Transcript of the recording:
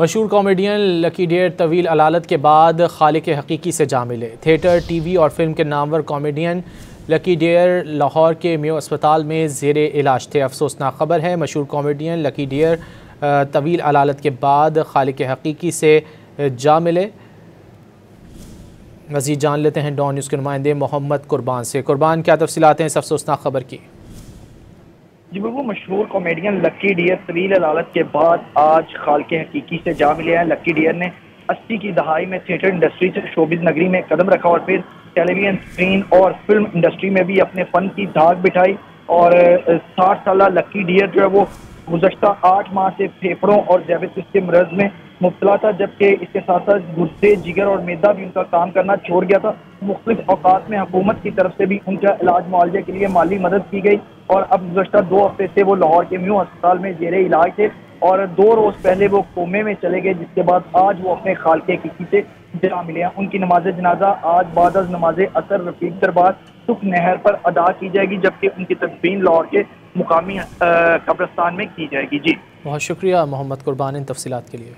मशहूर comedian Lucky dare तवील अलालत के बाद खालिक हकीकी से जा मिले। थिएटर, टीवी और फिल्म के नामवर कॉमेडियन लकी डेयर लाहौर के मेयो अस्पताल में ज़ेरे इलाज थे। अफसोसनाक खबर है, मशहूर कॉमेडियन लकी डेयर तवील अलालत के बाद खालिक हकीकी से जा मिले। मज़ीद जान लेते हैं डॉन न्यूज़ के नुमाइंदे मोहम्मद कुर्बान से। कुर्बान, क्या तफसीलात हैं इस अफसोसनाक खबर की? जी बिल्कुल, मशहूर कॉमेडियन लकी डियर तवील अलालत के बाद आज खालिक हकीकी से जा मिले हैं। लकी डियर ने 80 की दहाई में थिएटर इंडस्ट्री से शोबिज़ नगरी में कदम रखा और फिर टेलीविजन स्क्रीन और फिल्म इंडस्ट्री में भी अपने फन की धाक बिठाई। और 60 साल लकी डियर जो है वो गुज़श्ता 8 माह से फेफड़ों और डायबिटीज के मरज में मुब्तला था, जबकि इसके साथ साथ गुर्दे, जिगर और मैदा भी उनका काम करना छोड़ गया था। मुख्तलिफ औकात में हुकूमत की तरफ से भी उनका इलाज मुआवजे के लिए माली मदद की गई और अब गुज़श्ता 2 हफ्ते से वो लाहौर के मेयो अस्पताल में ज़ेरे इलाज थे और 2 रोज पहले वो कोमे में चले गए, जिसके बाद आज वो अपने खालिक हकीकी से जा मिले हैं। उनकी नमाज जनाजा आज बाद नमाज असर रफीक दरबार सुख नहर पर अदा की जाएगी, जबकि उनकी तदफीन लाहौर के मुकामी कब्रिस्तान में की जाएगी। जी बहुत शुक्रिया मोहम्मद कुर्बान इन तफसीलात के लिए।